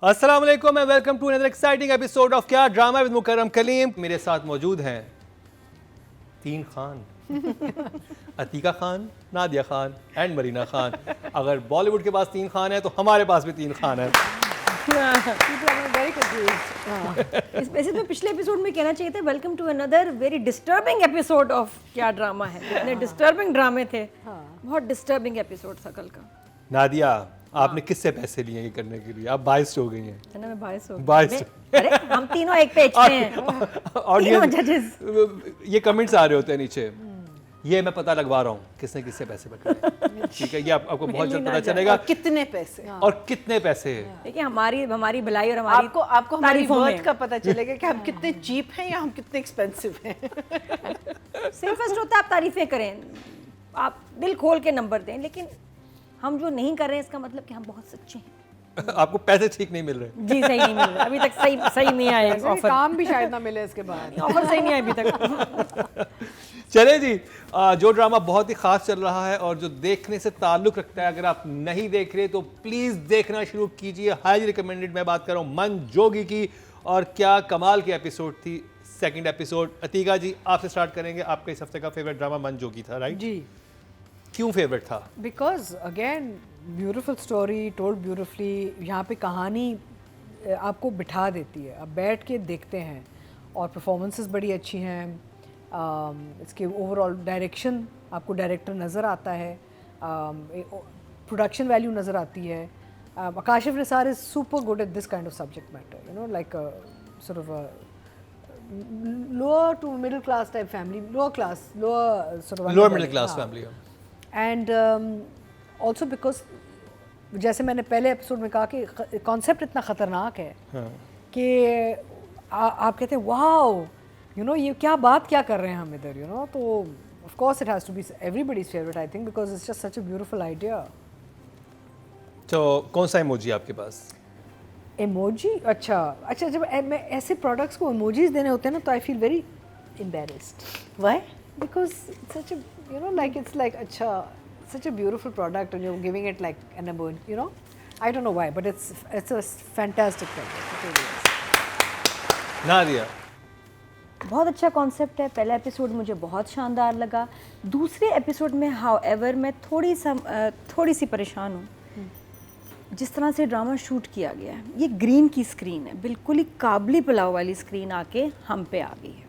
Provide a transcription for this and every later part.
अस्सलाम वालेकुम and welcome to another exciting episode of क्या ड्रामा विद मुकर्रम कलीम। मेरे साथ मौजूद हैं 3 खान अतीका खान, नादिया खान एंड मरीना खान। अगर बॉलीवुड के पास 3 खान है तो हमारे पास भी 3 खान है। इस बेसिस में पिछले एपिसोड में कहना चाहिए था welcome to another very disturbing episode of क्या ड्रामा है। इतने डिस्टर्बिंग ड्रामे थे, बहुत डिस्टर्बिंग एपिसोड था कल का। नादिया, आपने किससे पैसे लिए ये करने के लिए? आप बाइस्ड हो गई हैं। है ना, मैं बायस हो गई। बाइस्ड। अरे हम तीनों एक पेज पे हैं, तीनों जजेस। ये कमेंट्स आ रहे होते हैं नीचे, ये मैं पता लगवा रहा हूँ किसने किससे पैसे पकड़े। ठीक है, ये आपको बहुत जल्द पता चलेगा। और कितने पैसे और कितने पैसे हैं। देखिए हमारी भलाई और हमारी आपको हमारी तारीफों वर्थ में का पता चलेगा कि हम कितने चीप हैं या हम कितने एक्सपेंसिव हैं। सेफेस्ट होता है आप तारीफें करें, आप दिल खोल के नंबर दें, लेकिन हम जो नहीं कर रहे हैं इसका मतलब कि हम बहुत सच्चे हैं। आपको पैसे ठीक नहीं मिल रहे। जी सही नहीं मिल रहा अभी तक, सही नहीं आया ऑफर। काम भी शायद ना मिले इसके बाद। ऑफर सही नहीं आया अभी तक। चले जी, जो ड्रामा बहुत ही खास चल रहा है और जो देखने से ताल्लुक रखता है, अगर आप नहीं देख रहे तो प्लीज देखना शुरू कीजिए। Highly recommended. मैं बात कर रहा हूँ मन जोगी की, और क्या कमाल की एपिसोड थी, सेकंड एपिसोड। अतीका जी, आपसे स्टार्ट करेंगे। आपका इस हफ्ते का फेवरेट ड्रामा मन जोगी था, राइट? जी, क्यों फेवरेट था? Because again beautiful story told beautifully. यहाँ पे कहानी आपको बिठा देती है, आप बैठ के देखते हैं, और परफॉर्मेंसेस बड़ी अच्छी हैं। इसके ओवरऑल डायरेक्शन, आपको डायरेक्टर नज़र आता है, प्रोडक्शन वैल्यू नज़र आती है। Akashif Nisar is super good at this kind of subject matter, you know, like sort of a lower to middle class type family, lower sort of lower middle class family. And also because जैसे मैंने पहले episode में कहा कि concept इतना ख़तरनाक है कि आप कहते हैं वाओ, यू नो, ये क्या कर रहे हैं हम इधर, यू नो। तो of course it has to be everybody's favourite, I think, because it's just such a beautiful idea. तो कौन सा इमोजी आपके पास? इमोजी? अच्छा, जब मैं ऐसे प्रोडक्ट्स को इमोजीज देने होते हैं ना, तो I feel very embarrassed. Why? Because it's such a, you know, like it's like such a beautiful product and you're giving it like an emoji, you know. I don't know why, but it's a fantastic product. It really is. Nadia, बहुत अच्छा concept है। पहला episode मुझे बहुत शानदार लगा। दूसरे episode में हाउएवर मैं थोड़ी सी परेशान हूँ जिस तरह से ड्रामा शूट किया गया है। ये ग्रीन की स्क्रीन है, बिल्कुल ही काबली पुलाव वाली स्क्रीन आके हम पे आ गई है।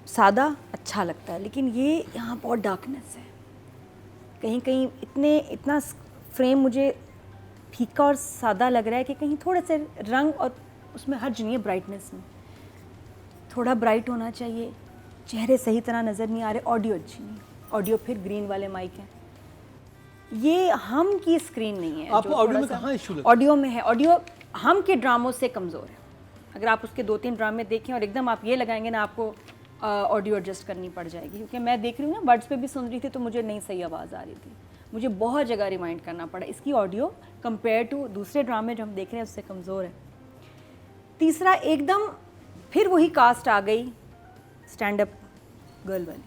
सादा अच्छा लगता है, लेकिन ये यहाँ बहुत डार्कनेस है। कहीं कहीं इतना फ्रेम मुझे फीका और सादा लग रहा है कि कहीं थोड़े से रंग और उसमें हर्ज नहीं है ब्राइटनेस में। थोड़ा ब्राइट होना चाहिए। चेहरे सही तरह नज़र नहीं आ रहे। ऑडियो अच्छी नहीं, ऑडियो फिर ग्रीन वाले माइक हैं। ये हम की स्क्रीन नहीं है। आपको ऑडियो में कहाँ इशू लगता है? ऑडियो में है। ऑडियो हम के ड्रामों से कमज़ोर है। अगर आप उसके 2-3 ड्रामे देखें और एकदम आप ये लगाएंगे ना, आपको ऑडियो एडजस्ट करनी पड़ जाएगी। क्योंकि मैं देख रही हूँ ना, वर्ड्स पे भी सुन रही थी तो मुझे नहीं सही आवाज़ आ रही थी। मुझे बहुत जगह रिमाइंड करना पड़ा। इसकी ऑडियो कंपेयर टू दूसरे ड्रामे जो हम देख रहे हैं उससे कमज़ोर है। तीसरा, एकदम फिर वही कास्ट आ गई, स्टैंड अप गर्ल वाली,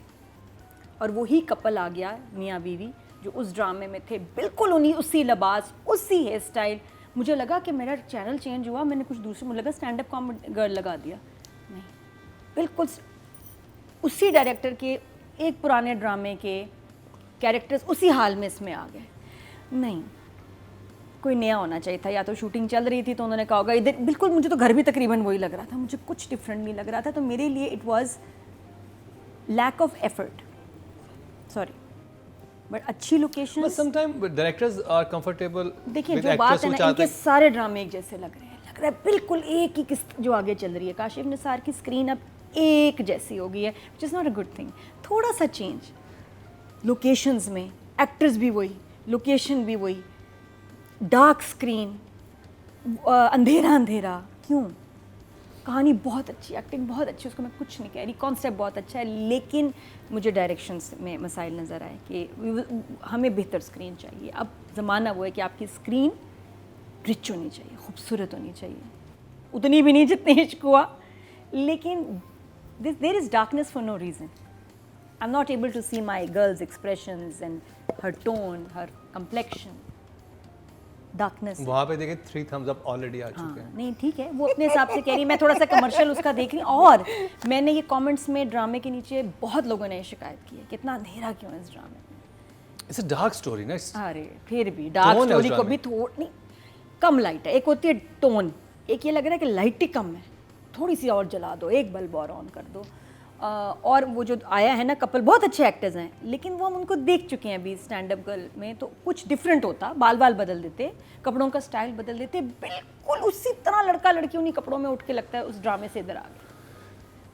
और वही कपल आ गया, मियाँ बीवी, जो उस ड्रामे में थे। बिल्कुल उसी लिबास, उसी हेयर स्टाइल। मुझे लगा कि मेरा चैनल चेंज हुआ, मैंने कुछ दूसरे, मुझे लगा स्टैंड अप कॉमेडी गर्ल लगा दिया। नहीं, बिल्कुल उसी डायरेक्टर के एक पुराने ड्रामे के कैरेक्टर्स उसी हाल में इसमें आ गए। नहीं, कोई नया होना चाहिए था। या तो शूटिंग चल रही थी तो उन्होंने कहा होगा इधर, बिल्कुल मुझे तो घर भी तकरीबन वही लग रहा था, मुझे कुछ डिफरेंट नहीं लग रहा था। तो मेरे लिए it was lack of effort, sorry, but अच्छी location. But sometime directors are comfortable. देखिए जो बात है ना, इनके सारे ड्रामे एक जैसे लग रहा है बिल्कुल एक ही किस्त जो आगे चल रही है। काशिफ निसार की स्क्रीन अब एक जैसी हो गई है, which is not a good thing. थोड़ा सा चेंज लोकेशंस में, एक्टर्स भी वही, लोकेशन भी वही, डार्क स्क्रीन, अंधेरा। क्यों? कहानी बहुत अच्छी, एक्टिंग बहुत अच्छी, उसको मैं कुछ नहीं कह रही, कॉन्सेप्ट बहुत अच्छा है, लेकिन मुझे डायरेक्शंस में मसाइल नज़र आए कि हमें बेहतर स्क्रीन चाहिए। अब ज़माना वो है कि आपकी स्क्रीन रिच होनी चाहिए, खूबसूरत होनी चाहिए। उतनी भी नहीं जितनी इश्क हुआ, लेकिन there is darkness for no reason. I am not able to see my girl's expressions and her tone, her complexion. Darkness. वहाँ पे देखें 3 thumbs up ऑलरेडी आ चुके हैं। नहीं ठीक है, वो अपने हिसाब से कह रही, मैं थोड़ा सा कमर्शियल उसका देख रही हूँ। और मैंने ये कमेंट्स में ड्रामे के नीचे बहुत लोगों ने शिकायत की है कितना अंधेरा क्यों है इस ड्रामे में। इट्स अ डार्क स्टोरी ना। अरे फिर भी डार्क Tone है उस स्टोरी को ड्रामे भी थोड़ी कम लाइट है। एक होती है टोन, एक ये लग रहा है कि लाइट ही कम है, थोड़ी सी और जला दो, एक बल्ब और ऑन कर दो। और वो जो आया है ना कपल, बहुत अच्छे एक्टर्स हैं, लेकिन वो हम उनको देख चुके हैं अभी स्टैंड अप गर्ल में, तो कुछ डिफरेंट होता, बाल बाल बदल देते, कपड़ों का स्टाइल बदल देते, बिल्कुल उसी तरह लड़का लड़की उन्हीं कपड़ों में उठ के लगता है उस ड्रामे से इधर आ गए।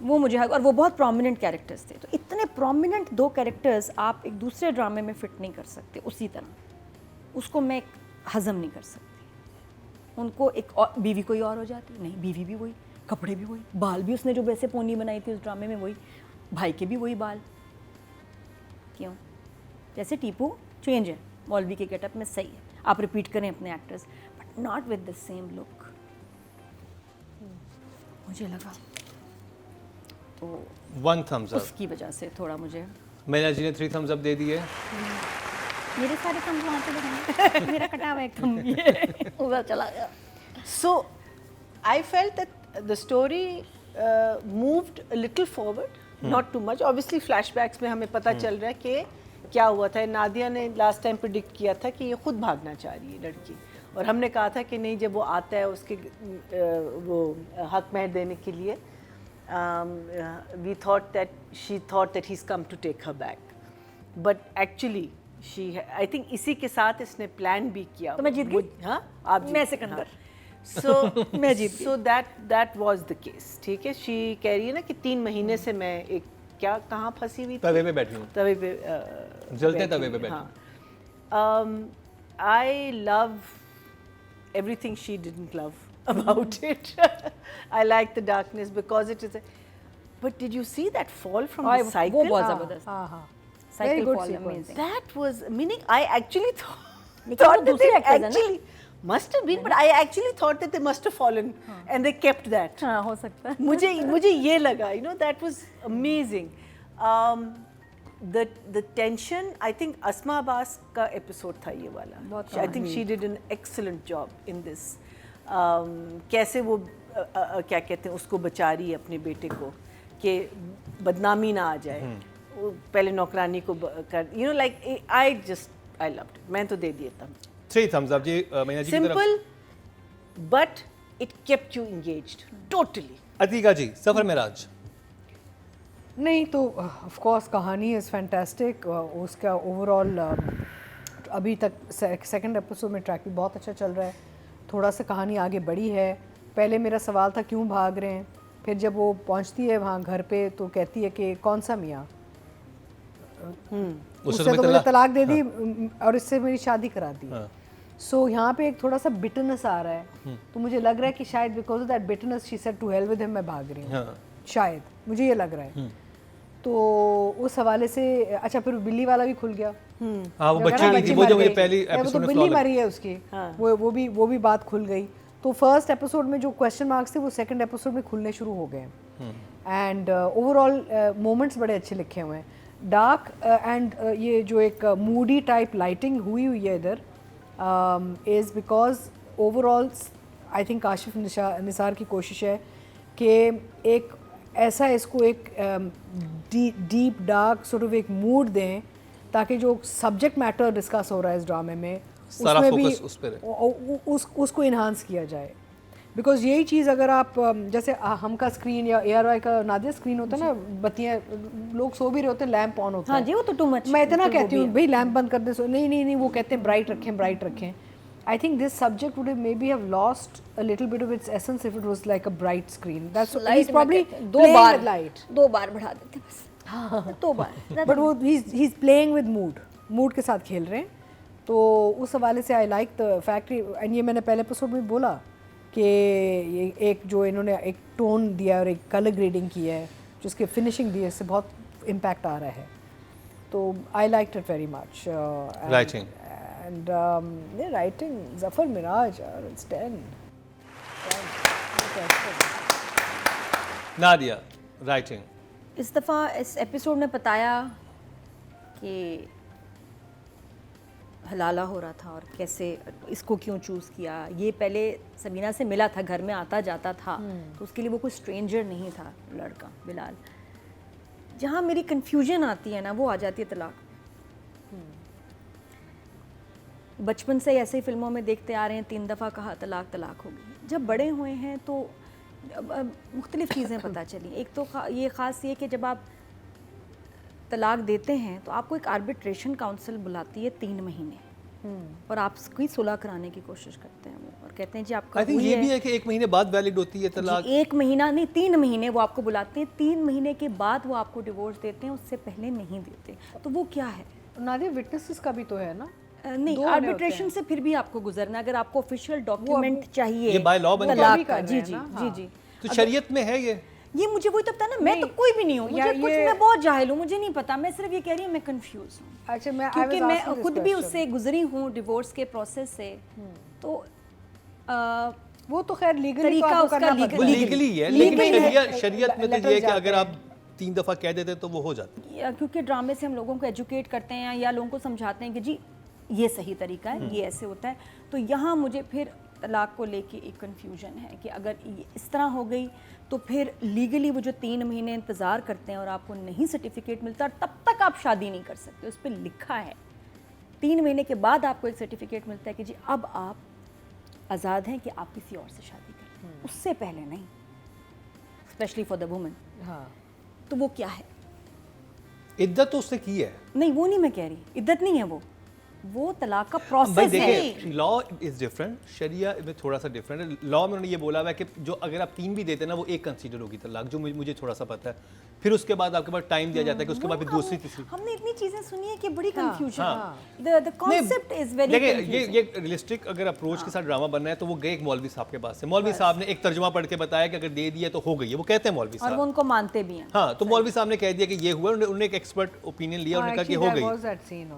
वो मुझे, और वो बहुत प्रोमिनेंट कैरेक्टर्स थे, तो इतने प्रोमिनेंट 2 कैरेक्टर्स आप एक दूसरे ड्रामे में फिट नहीं कर सकते उसी तरह, उसको मैं हजम नहीं कर सकती। उनको एक और बीवी कोई और हो जाती, नहीं बीवी भी वही, कपड़े भी वही, बाल भी उसने जो वैसे पोनी बनाई थी उस ड्रामे में वही, भाई के भी वही बाल। क्यों? जैसे टीपू चेंज है, मौलवी के गेटअप में सही है, आप रिपीट करें अपने actors, but not with the same look. मुझे लगा तो 1 thumbs up। उसकी वजह से थोड़ा मुझे, मैना जी ने 3 thumbs up दे दिए। मेरे सारे थम्स वहाँ पे लगे, मेरा कटा हुआ एक थम ये उधर चला गया। So I felt that the story moved a little forward, not too much. Obviously flashbacks में हमें पता चल रहा है कि क्या हुआ था। नादिया ने लास्ट टाइम प्रिडिक्ट किया था कि ये खुद भागना चाह रही है लड़की, और हमने कहा था कि नहीं, जब वो आता है उसके वो हक महर देने के लिए, we thought that he's come to take her back, but actually I think इसी के साथ इसने प्लान भी किया। तो मैं जीत गई? हाँ, आप जीत मैं गई, सिकंदर। हाँ। So मैं जीत गई। So that was the case, ठीक है। शी कह रही है ना कि 3 महीने से मैं एक क्या कहाँ फंसी हुई थी, तवे पे बैठी हूँ, तवे पे जलते तवे पे बैठी। हाँ। I love everything she didn't love about it. I like the darkness because it is a, but did you see that fall from the cycle? वो बहुत जबरदस्त, हाँ हाँ, cycle good fall sequence. Amazing. That was, meaning I actually लेकिन thought वो that दूसरे they actors हैं ना? actually must have been, but I actually thought that they must have fallen and they kept that. हाँ हो सकता है। मुझे ये लगा, you know, that was amazing. The tension, I think Asma Abbas का episode था ये वाला. I think she did an excellent job in this. कैसे वो क्या कहते हैं उसको बचा रही है अपने बेटे को कि बदनामी ना आ जाए, वो पहले नौकरानी को कर, you know, like I loved it. मैं तो दे दिया था। 3 thumbs up जी मैना जी की तरफ। Simple, but it kept you engaged totally. Atika जी, सफर में राज। नहीं तो ऑफ कोर्स कहानी इज़ फैंटास्टिक, उसका ओवरऑल अभी तक सेकंड एपिसोड में ट्रैक भी बहुत अच्छा चल रहा है, थोड़ा सा कहानी आगे बढ़ी है। पहले मेरा सवाल था क्यों भाग रहे हैं, फिर जब वो पहुंचती है वहाँ घर पे तो कहती है कि कौन सा मियाँ, उससे तो मुझे तलाक दे दी और इससे मेरी शादी करा दी। सो यहाँ पे एक थोड़ा सा बिटरनेस आ रहा है, तो मुझे लग रहा है कि शायद because of that bitterness she said to hell with him, मैं भाग रही हूँ, शायद मुझे ये लग रहा है। तो उस हवाले से अच्छा, फिर बिल्ली वाला भी खुल गया। हाँ वो बच्ची की थी, वो जो मुझे पहली वो एपिसोड तो में बिल्ली फ्लॉ मरी है उसकी, वो भी बात खुल गई। तो फर्स्ट एपिसोड में जो क्वेश्चन मार्क्स थे वो सेकंड एपिसोड में खुलने शुरू हो गए एंड ओवरऑल मोमेंट्स बड़े अच्छे लिखे हुए हैं। डार्क एंड ये जो एक मूडी टाइप लाइटिंग हुई है इधर is because overall I think Kashif Nisar की कोशिश है कि एक ऐसा इसको एक डीप डार्क सॉर्ट ऑफ एक मूड दें ताकि जो सब्जेक्ट मैटर डिस्कस हो रहा है इस ड्रामे में सारा उसमें भी फोकस उस पर है। उसको इन्हांस किया जाए। बिकॉज यही चीज़ अगर आप जैसे हम का स्क्रीन या ARY का नादिया स्क्रीन होता है ना, बत्तियाँ लोग सो भी रहे होते हैं, लैम्प ऑन होता है। हाँ जी, वो तो टू मच। मैं इतना कहती हूँ भाई लैम्प बंद कर दे, सो नहीं वो कहते हैं ब्राइट रखें। I think this subject would maybe have lost a little bit of its essence if it was like a bright screen. That's he's probably playing with light. 2 बार बढ़ा देते बस, 2 बार। But वो he's playing with mood के साथ खेल रहे हैं। तो उस हवाले से I like the fact, and ये मैंने पहले एपिसोड में बोला कि ये एक जो इन्होंने एक टोन दिया और एक कलर ग्रेडिंग की है, जिसके फिनिशिंग दी है, इससे बहुत इम्पैक्ट आ रहा है। तो I liked it very much. Writing. And the writing, Zafar Miraj, it's 10. Nadia, writing. इस दफ़ा इस एपिसोड ने बताया कि हलाला हो रहा था और कैसे इसको क्यों चूज़ किया। ये पहले सबीना से मिला था, घर में आता जाता था, तो उसके लिए वो कोई स्ट्रेंजर नहीं था लड़का बिलाल। जहाँ मेरी कन्फ्यूजन आती है ना, वो आ जाती है तलाक। बचपन से ऐसे ही फिल्मों में देखते आ रहे हैं, 3 दफ़ा कहा तलाक तलाक होगी। जब बड़े हुए हैं तो मुख्तलिफ़ चीज़ें पता चली। एक तो ये ख़ास ये कि जब आप तलाक देते हैं तो आपको एक आर्बिट्रेशन काउंसिल बुलाती है 3 महीने, और आप उसकी सुलह कराने की कोशिश करते हैं वो, और कहते हैं जी आपका आई थिंक हुई ये है। भी है कि 1 महीने बाद वैलिड होती है तलाक। जी, 1 महीना नहीं, 3 महीने वो आपको बुलाते हैं। 3 महीने के बाद वो आपको डिवोर्स देते हैं, उससे पहले नहीं देते। तो वो क्या है? नादिया विटनेसेस का भी तो है ना, नहीं, दो होने होते आर्बिट्रेशन हैं। से फिर भी आपको गुजरना, अगर आपको ऑफिशियल डॉक्यूमेंट चाहिए ये by law बन गया। तलाक भी का। कर जी रहे जी हैं ना, जी हाँ। जी। तो शरीयत में है ये मुझे वही तो पता ना, मैं तो कोई भी नहीं हूँ, मुझे कुछ, मैं बहुत जाहिल हूँ, मुझे नहीं पता। मैं सिर्फ ये कह रही हूँ मैं कंफ्यूज हूँ, अच्छा मैं क्योंकि मैं खुद भी उससे गुजरी हूँ डिवोर्स के प्रोसेस से। तो वो तो खैर लीगली तरीका उसका वो लीगली है, लेकिन शरीयत में तो ये है कि अगर आप 3 दफ़ा कह देते तो वो हो जाता। क्योंकि ड्रामे से हम लोगों को एजुकेट करते हैं या लोगों को समझाते हैं कि जी ये सही तरीका है, ये ऐसे होता है। तो यहाँ मुझे फिर तलाक को लेके एक कन्फ्यूजन है कि अगर ये इस तरह हो गई तो फिर लीगली वो जो 3 महीने इंतज़ार करते हैं और आपको नहीं सर्टिफिकेट मिलता, तब तक आप शादी नहीं कर सकते। उस पर लिखा है 3 महीने के बाद आपको एक सर्टिफिकेट मिलता है कि जी अब आप आज़ाद हैं कि आप किसी और से शादी करें, उससे पहले नहीं, स्पेशली फॉर द वुमन। हाँ, तो वो क्या है? इद्दत तो उसने की है। नहीं, वो नहीं मैं कह रही, इद्दत नहीं है वो तलाक का भाई प्रोसेस है। देखिए, लॉ इज डिफरेंट, शरिया में थोड़ा सा डिफरेंट है। लॉ में उन्होंने ये बोला हुआ है कि जो अगर आप 3 भी देते हैं ना, वो 1 कंसीडर होगी तलाक, जो मुझे थोड़ा सा पता है। फिर उसके बाद आपके पास टाइम दिया जाता है कि उसके बाद फिर दूसरी तीसरी। हमने इतनी चीजें सुनी है कि बड़ी कंफ्यूजन हाँ। द कॉन्सेप्ट इज वेरी देखिए, कंफ्यूजिंग। ये रियलिस्टिक अगर अप्रोच के साथ ड्रामा बनना है तो वो गए एक मौलवी साहब के पास से। मौलवी साहब ने एक तर्जुमा पढ़ के बताया कि अगर दे दिया तो हो गई है, वो कहते हैं मौलवी और वो साहब। उनको मानते भी हैं। हाँ, तो मौलवी साहब ने कह दिया कि ये हुआ, उन्होंने एक एक्सपर्ट ओपिनियन लिया, उन्होंने कहा कि हो गई।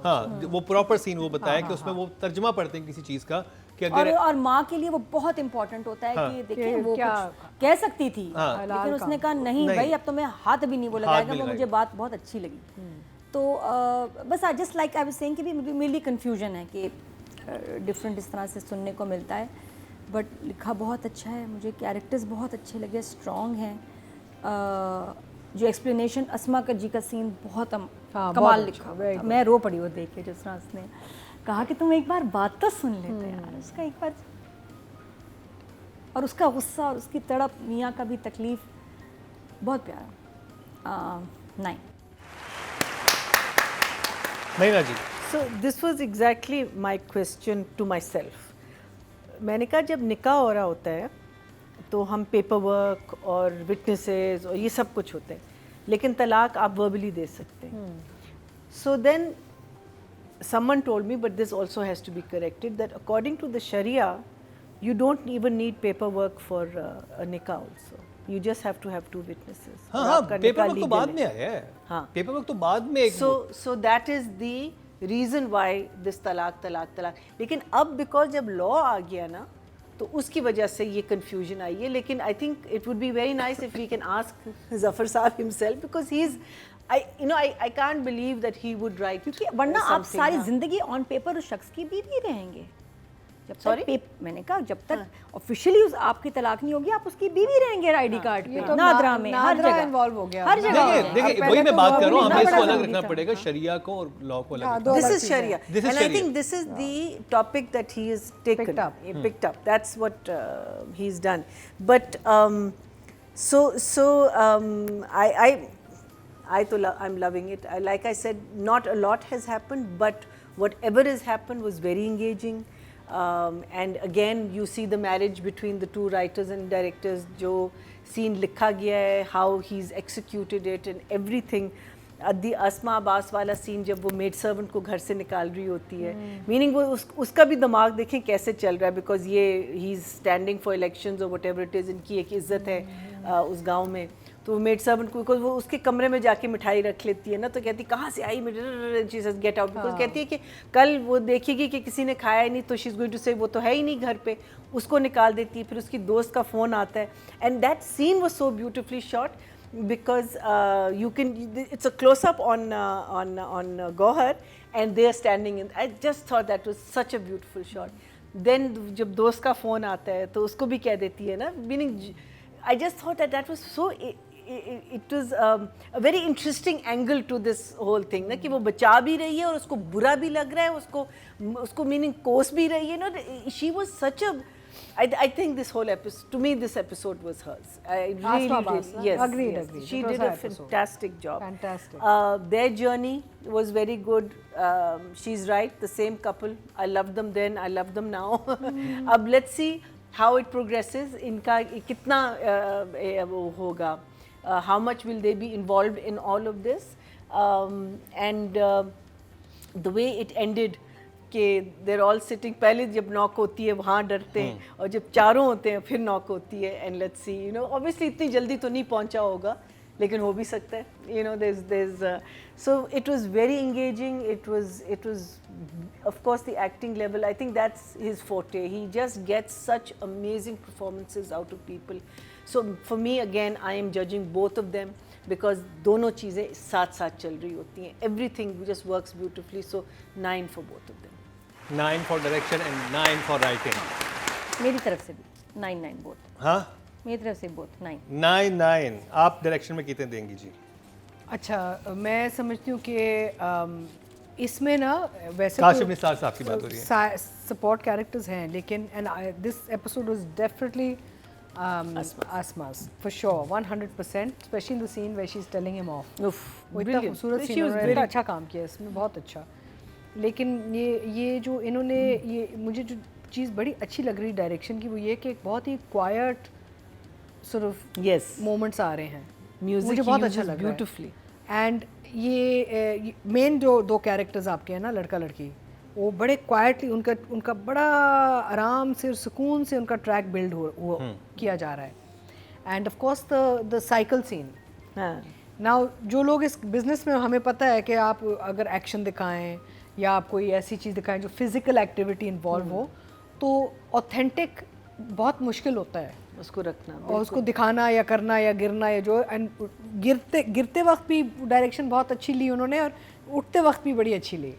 हाँ, वो प्रॉपर सीन वो बताया कि उसमें वो तर्जुमा पढ़ते हैं किसी चीज का कि अगर और माँ के लिए वो बहुत इंपॉर्टेंट होता है कि देखिए कि वो क्या कुछ कह सकती थी, हाँ। लेकिन उसने कहा नहीं भाई अब तो मैं हाथ भी नहीं वो हाथ लगाएगा। भी वो मुझे बात बहुत अच्छी लगी। तो बस just like I was saying कि भी मेरी कंफ्यूजन है कि डिफरेंट इस तरह से सुनने को मिलता है, बट लिखा बहुत अच्छा है। मुझे कैरेक्टर्स बहुत अच्छे लगे, स्ट्रॉन्ग हैं। जो एक्सप्लेनेशन अस्मा का जी का सीन बहुत हाँ, कमाल बहुत लिखा अच्छा, हुआ था। मैं रो पड़ी वो देख के, जिस तरह उसने कहा कि तुम एक बार बात तो सुन लेते यार, उसका एक बार, और उसका गुस्सा और उसकी तड़प, मियाँ का भी तकलीफ, बहुत प्यारा। नहीं नहीं जी। So this was exactly my question to myself. मैंने कहा जब निकाह हो रहा होता है तो हम पेपर वर्क और विटनेसेस और ये सब कुछ होते हैं, लेकिन तलाक आप वर्बली दे सकते हैं। So then someone told me, but this also has to be corrected, that according to the Sharia, you don't even need paperwork for a nikah also. You just have to have 2 witnesses. हाँ और हाँ, आपका paper निकाह work तो legal बाद है। में आया है। हाँ। पेपर वर्क तो बाद में एक So that is the reason why this तलाक। लेकिन अब because जब law आ गया ना, तो उसकी वजह से ये confusion आई है। लेकिन I think it would be very nice if we can ask Zafar Saab himself, because he's I can't believe that he would write, क्योंकि वरना आप something, सारी हाँ। जिंदगी ऑन पेपर उस शख्स की बीवी रहेंगे। जब Sorry? तक मैंने कहा जब तक ऑफिशियली आपकी तलाक नहीं होगी, आप उसकी बीवी रहेंगे आईडी कार्ड पे, तो नादरा में, हर नादरा जगह involve हो गया। हर जगह देखिए हो देखिए जाएगा। वही मैं बात कर रहा हूँ, हमें इसको बड़ा अलग जरूरी रखना था। पड़ेगा, शरिया को और लॉ को अलग हाँ, रखना दो This अलग is चीज़ें हैं। Sharia, This is and I Sharia. think this is the topic that he has taken, picked up. That's what he's done. But I'm loving it. Like I said, not a lot has happened, but whatever has happened was very engaging. And again, you see the marriage between the 2 writers and directors. जो scene लिखा गया है, how he's executed it and everything. दी अस्मा अब्बास वाला scene जब वो maid servant को घर से निकाल रही होती है, मीनिंग वो उसका भी दिमाग देखें कैसे चल रहा है, बिकॉज ये he is standing for elections और व्हाटएवर इट इज़, इनकी एक इज्जत है उस गांव में। तो वो मेड सर्वेंट को, बिकॉज वो उसके कमरे में जाके मिठाई रख लेती है ना, तो कहती कहाँ से आई, she says get out, because कहती है कि कल वो देखेगी कि किसी ने खाया ही नहीं, तो शी इज़ गोइंग टू से वो तो है ही नहीं घर पे, उसको निकाल देती है। फिर उसकी दोस्त का फ़ोन आता है, and that scene was so beautifully shot. because you can, it's a close up on Gauhar and they are standing in. I just thought that was such a beautiful shot. Then जब दोस्त का phone आता है तो उसको भी कह देती है ना, meaning I just thought that was so, it was a very interesting angle to this whole thing ना, कि वो बचा भी रही है और उसको बुरा भी लग रहा है, उसको meaning कोस भी रही है ना. She was such a, I think this whole episode, to me this episode was hers. I really, yes, agreed, yes. agreed. She It was did her a episode. fantastic job. Fantastic. Their journey was very good. She's right, the same couple. I loved them then, I love them now. अब let's see how it progresses. इनका कितना वो होगा. How much will they be involved in all of this? And the way it ended, कि they're all sitting, पहले जब knock होती है वहाँ डरते हैं और जब चारों होते हैं फिर नॉक होती है. And let's see, you know, obviously इतनी जल्दी तो नहीं पहुँचा होगा, लेकिन हो भी सकता है. You know, there's so it was very engaging. It was of course the acting level. I think that's his forte. He just gets such amazing performances out of people. So for me again, I am judging both of them because दोनों चीज़ें साथ साथ चल रही होती हैं. Everything just works beautifully. So 9 for both of them. 9 for direction and 9 for writing. मेरी तरफ से भी 9 both. हाँ, मेरी तरफ से both 9. 9. आप डायरेक्शन में कितने देंगी जी? अच्छा, मैं समझती हूँ कि इसमें ना वैसे काशिफ निसार साहब की बात हो रही है. सपोर्ट कैरेक्टर्स हैं, लेकिन this episode was definitely Asma's for sure 100%, especially in the scene where she's telling him off. वो इतना खूबसूरत सीन है, इतना अच्छा काम किया इसमें, बहुत अच्छा. लेकिन ये जो इन्होंने, ये मुझे जो चीज़ बड़ी अच्छी लग रही डायरेक्शन की वो ये कि एक बहुत ही क्वाइट sort of moments आ रहे हैं. Music मुझे बहुत अच्छा लग रहा है beautifully. एंड ये मेन जो दो कैरेक्टर्स आपके हैं ना, लड़का लड़की, वो बड़े क्वाइटली उनका बड़ा आराम से और सुकून से उनका ट्रैक बिल्ड हो किया जा रहा है. And of course the cycle scene. Now जो लोग इस बिजनेस में, हमें पता है कि आप अगर एक्शन दिखाएं या आप कोई ऐसी चीज़ दिखाएं जो फिजिकल एक्टिविटी इन्वॉल्व हो, तो ऑथेंटिक बहुत मुश्किल होता है उसको रखना और उसको दिखाना या करना या गिरना या जो. एंड गिरते वक्त भी डायरेक्शन बहुत अच्छी ली उन्होंने, और उठते वक्त भी बड़ी अच्छी ली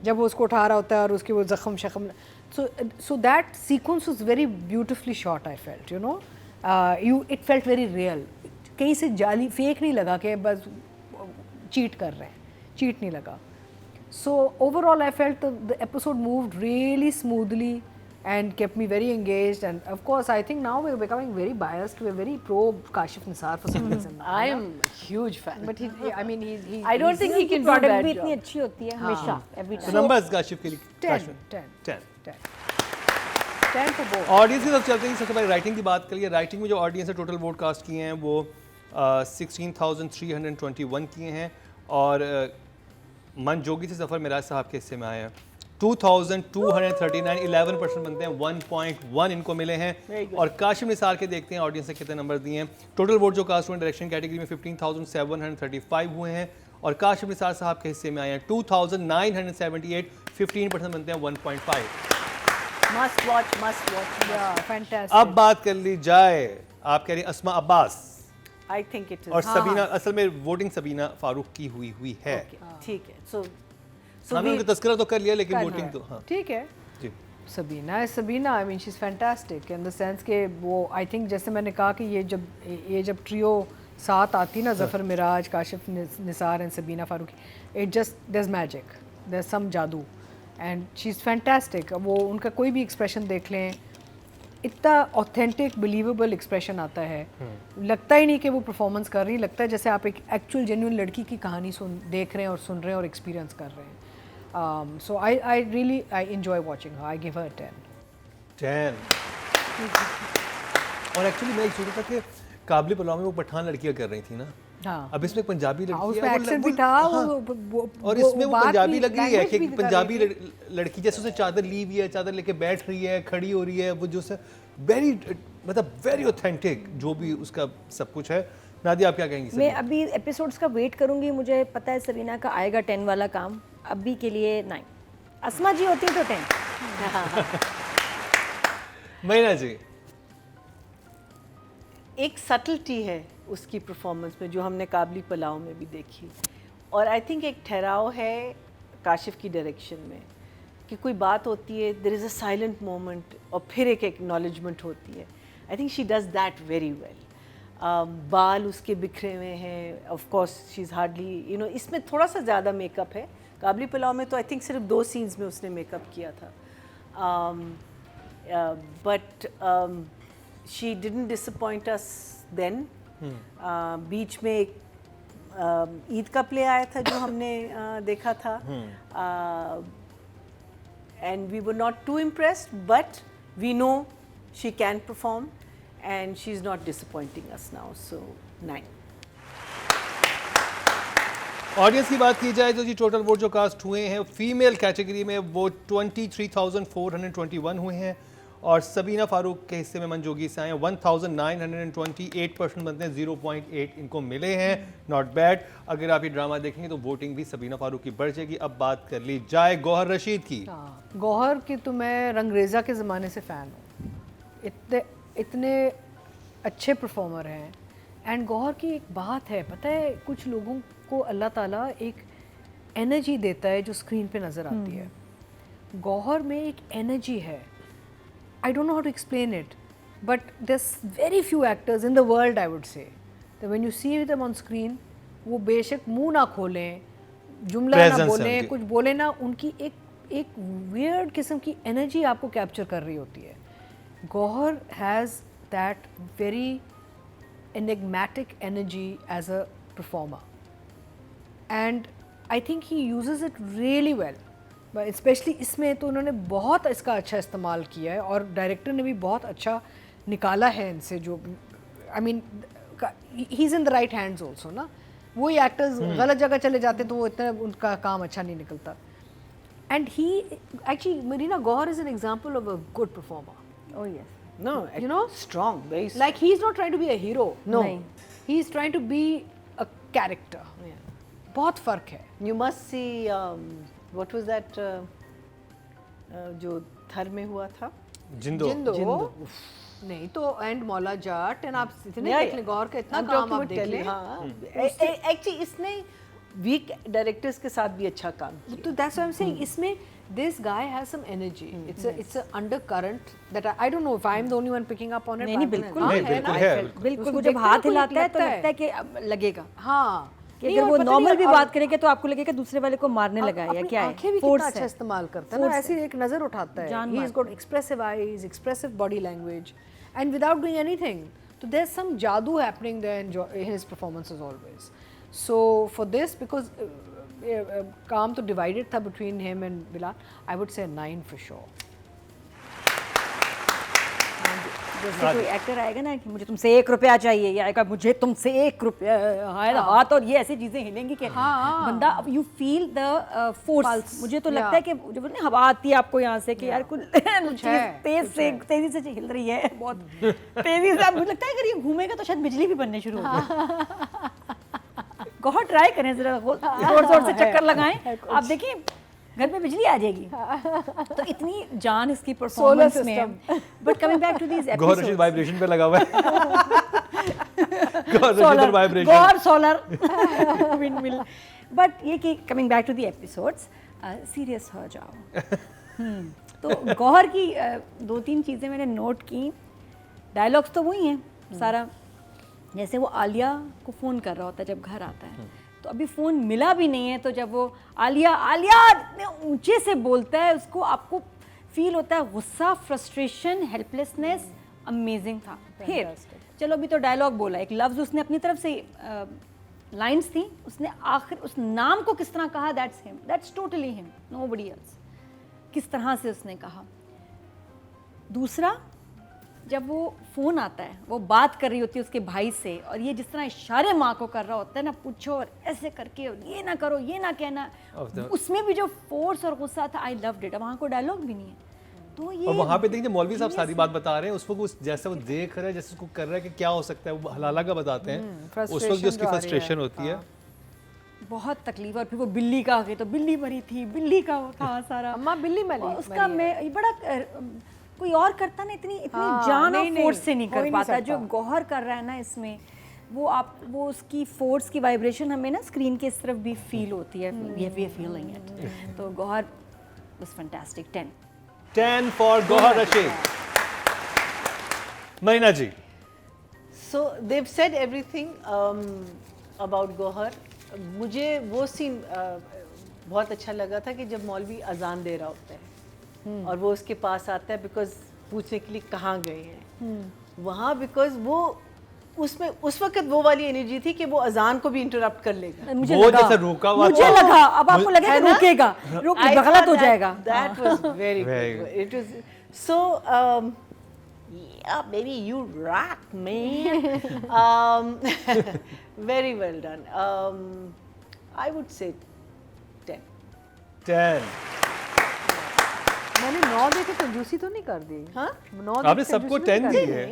जब वो उसको उठा रहा होता है और उसके वो जख्म शख्म. So that sequence was very beautifully shot. I felt, you know, it felt very real. कहीं से जाली फेक नहीं लगा कि बस चीट कर रहे हैं, चीट नहीं लगा. So overall I felt the episode moved really smoothly and kept me very engaged. And of course I think now we're becoming very biased. We're very pro Kashif Nisar for some reason. I am a huge fan. But I mean he's I don't think he can do product that भी job. इतनी अच्छी होती है हमेशा, every So time. numbers Kashif के लिए. 10 for both. Audience की तरफ चलते हैं. सबसे पहले राइटिंग की बात करिए. राइटिंग में जो ऑडियंस है टोटल वोट कास्ट किए हैं वो 16,321 किए हैं, और मन जोगी से ज़फ़र मिराज साहब के हिस्से में आए हैं 2,239. 11% बनते हैं. 1.1 इनको मिले हैं. और काशिफ निसार के देखते हैं ऑडियंस से कितने नंबर दिए हैं. टोटल वोट जो कास्ट हुए डायरेक्शन कैटेगरी में 15,735 हुए हैं, और काशिफ निसार साहब के हिस्से में आए हैं 2,978. 15% बनते हैं. 1.5. Must watch. Yeah, fantastic. अब बात कर ली जाए, आप कह रही हैं अस्मा Abbas, I think it is. और सबीना, असल में वोटिंग सबीना फारूक की हुई है. ठीक है. So हमने उनका तस्करा तो कर लिया, लेकिन वोटिंग तो हाँ ठीक है. जी. Sabina I mean she is fantastic in the sense के वो, आई थिंक जैसे मैंने कहा कि ये जब ट्रियो साथ आती ना, Zafar Mairaj, Kashif Nisar and Sabeena Farooqui, it just there is magic, there is some jadoo, and she is fantastic. वो उनका कोई भी एक्सप्रेशन देख लें, इतना ऑथेंटिक बिलीवेबल एक्सप्रेशन आता है. लगता ही नहीं कि वो परफॉर्मेंस कर रही, लगता है जैसे आप एक एक्चुअल जेन्युइन लड़की की कहानी देख रहे हैं और सुन रहे हैं और एक्सपीरियंस कर रहे हैं. So I really enjoy watching her. I give her a 10. और एक्चुअली मैं एक सोच रहा था कि काबिल पलाव में वो पठान लड़कियां कर रही थी ना. हाँ. अब इसमें पंजाबी लड़की है, उसमें वो एक्सेंट भी था. हाँ, और इसमें वो बात पंजाबी भी, लग रही है कि language भी पंजाबी कर रही लड़की जैसे उसे चादर ली हुई है, चादर लेके बैठ रही है, खड़ी हो रही है, वो जो से वेरी, मतलब वेरी ऑथेंटिक जो भी उसका सब कुछ है. नादिया आप क्या कहेंगी? मैं अभी एपिसोड्स का वेट करूंगी. मुझे पता है सबीना का आएगा 10 वाला काम. अभी के लिए 9. अस्मा जी होती तो 10. महीना जी, एक सटलिटी है उसकी परफॉर्मेंस में जो हमने काबली पलाव में भी देखी। और आई थिंक एक ठहराव है काशिफ की डायरेक्शन में कि कोई बात होती है, there is a silent moment और फिर एक एक्नॉलेजमेंट होती है। I think she does that very well. बाल उसके बिखरे हुए हैं, of course she is hardly इसमें थोड़ा सा ज़्यादा मेकअप है। काबली पलाव में तो आई थिंक सिर्फ 2 सीन्स में उसने मेकअप किया था, but she didn't disappoint us then. बीच में एक ईद का प्ले आया था जो हमने देखा था, and we were not too impressed, but we know she can perform and she's not disappointing us now, so 9. Audience की बात की जाए तो जी टोटल वोट जो कास्ट हुए हैं फीमेल कैटेगरी में वो 23,421 हुए हैं और सबीना फारूक के हिस्से में मंजोगी से आए हैं 1,928% बनते हैं, 0.8 इनको मिले हैं। Not bad. अगर आप ये ड्रामा देखेंगे तो वोटिंग भी सबीना फारूक की बढ़ जाएगी। अब बात कर ली जाए गौहर रशीद की। गौहर की तो मैं रंगरेज़ा के ज़माने से फ़ैन हूँ, इतने अच्छे परफॉर्मर हैं। एंड गौहर की एक बात है, पता है, कुछ लोगों को अल्लाह ताला एक एनर्जी देता है जो स्क्रीन पे नज़र आती है। गौहर में एक एनर्जी है, I don't know how to explain it, but there's very few actors in the world, I would say, that when you see them on screen, वो बेशक मुंह ना खोलें, जुमला ना बोलें, कुछ बोले ना, उनकी एक weird किस्म की एनर्जी आपको कैप्चर कर रही होती है। Gohar has that very enigmatic energy as a performer, and I think he uses it really well. Specially इसमें तो उन्होंने बहुत इसका अच्छा इस्तेमाल किया है और डायरेक्टर ने भी बहुत अच्छा निकाला है इनसे। जो I mean he is in the right hands also ना। वही एक्टर्स गलत जगह चले जाते तो वो इतना उनका काम अच्छा नहीं निकलता। And he actually Marina Gohar is an example of a good performer. Oh yes. No, you know, strong, very strong. like he is not trying to be a hero, no, he is trying to be a character. बहुत फ़र्क है। You must see what was that जो थर में हुआ था, जिंदो। नहीं तो एंड मौला जाट एंड आप इतने देख लें, गौर का इतना काम आप देख लें। एक्चुअली इसने वीक डायरेक्टर्स के साथ भी अच्छा काम किया। तो that's why I am saying इसमें this guy has some energy. It's a undercurrent that I don't know if I'm the only one picking up on it. नहीं बिल्कुल नहीं, बिल्कुल है। बिल्कुल वो जब हाथ हिलाता है तो लगता है कि लगेगा। हाँ, कि अगर वो नॉर्मल भी बात करेंगे तो आपको लगेगा दूसरे वाले को मारने लगा है या क्या है। आंखें भी कितना अच्छा इस्तेमाल करता है ना, ऐसी एक नजर उठाता है। He has got expressive eyes, expressive body language, and without doing anything. So there's some jadoo happening there in his performances always. So for this, because काम तो divided था between him and Bilal, I would say 9 for sure. जैसे कोई actor आएगा ना कि मुझे तुमसे 1 रुपया चाहिए, या आएगा मुझे तुमसे 1 रुपया, हाथ और ये ऐसी चीजें हिलेंगी कि बंदा यू फील द फोर्स। मुझे तो लगता है कि जब ना हवा आती है आपको यहाँ से कि यार कुछ तेजी से हिल रही है, बहुत तेजी से। मुझे लगता है अगर ये घूमेगा तो शायद बिजली भी बनने शुरू हो जाए। गौहर ट्राई करें जरा, जोर से चक्कर लगाएं, आप देखिए घर में बिजली आ जाएगी। तो इतनी जान इसकी परफॉर्मेंस में है। But coming back to this episodes, Gohar Rasheed vibration पे लगा हुआ है। Gohar Rasheed vibration, Gohar solar windmill. But ये कि coming back to the episodes, serious हो जाओ। तो गौहर की 2-3 चीज़ें मैंने नोट की। डायलॉग्स तो वही हैं सारा, जैसे वो आलिया को फ़ोन कर रहा होता है जब घर आता है, तो अभी फ़ोन मिला भी नहीं है, तो जब वो आलिया इतने ऊंचे से बोलता है, उसको आपको फील होता है गुस्सा, फ्रस्ट्रेशन, हेल्पलेसनेस। अमेजिंग था। फिर चलो अभी तो डायलॉग बोला, एक लफ्ज़ उसने अपनी तरफ से लाइंस थी, उसने आखिर उस नाम को किस तरह कहा, that's him, that's totally him, nobody else. किस तरह से उसने कहा। दूसरा, जब वो फ़ोन आता है, वो बात कर रही होती है उसके भाई से, और ये जिस तरह इशारे माँ को कर रहा होता है ना, पूछो और ऐसे करके, और ये ना करो, ये ना कहना, उसमें भी जो फोर्स और गुस्सा था, आई लव्ड इट। वहाँ को डायलॉग भी नहीं है। तो ये और वहाँ पे देखिए मौलवी साहब सारी बात बता रहे हैं, उसको जैसे वो देख रहा है, जैसे उसको कर रहा है कि क्या हो सकता है, वो हलाला का बताते हैं, उस वक्त जो उसकी फ्रस्ट्रेशन होती है, बहुत तकलीफ। और फिर वो बिल्ली का आ गई, तो बिल्ली मरी थी, बिल्ली का वो था सारा, अम्मा बिल्ली मरी, उसका मैं बड़ा कोई और करता ना, इतनी जान और फोर्स से नहीं कर पाता जो गौहर कर रहा है ना इसमें। वो उसकी फोर्स की वाइब्रेशन हमें ना स्क्रीन के इस तरफ भी फील होती है, वी आर फीलिंग इट। तो Gauahar was fantastic. 10 for Gauahar Rashid. Marina ji, So they've said everything about Gauahar. मुझे वो सीन बहुत अच्छा लगा था कि जब मौलवी अजान दे रहा होता है और वो उसके पास आता है बिकॉज पूछने के लिए कहाँ गए हैं वहाँ, बिकॉज वो उसमें उस वक्त वो वाली एनर्जी थी कि वो अजान को भी इंटरप्ट कर लेगा। मुझे वो लगा जैसे रुका हुआ मुझे था। लगा अब आपको लगे है ना? रुकेगा, गलत हो जाएगा। That was very Very good. It was so. Yeah, baby, you rock, man. Very well done. I would say 10. 10। मैंने 9 देके कंजूसी तो नहीं कर दी। हाँ? 9 आपने सबको 10 दी है।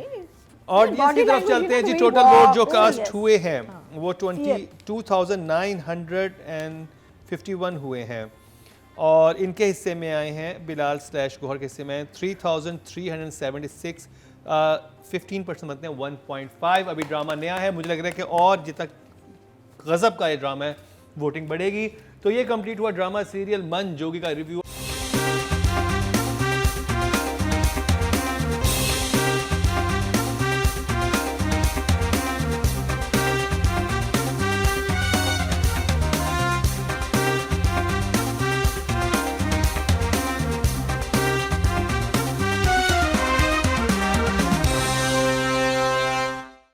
और body की तरफ language चलते हैं भी जी। ना टोटल वही वोट जो wow, कास्ट yes. हुए हैं वो 22,951 हुए हैं और इनके हिस्से में आए हैं बिलाल / गौहर के हिस्से में 3,376। 15% बनते हैं 1.5। अभी ड्रामा नया है, मुझे लग रहा है कि और जितना गजब का ये ड्रामा है वोटिंग बढ़ेगी। तो ये कंप्लीट हुआ ड्रामा सीरियल मन जोगी का रिव्यू।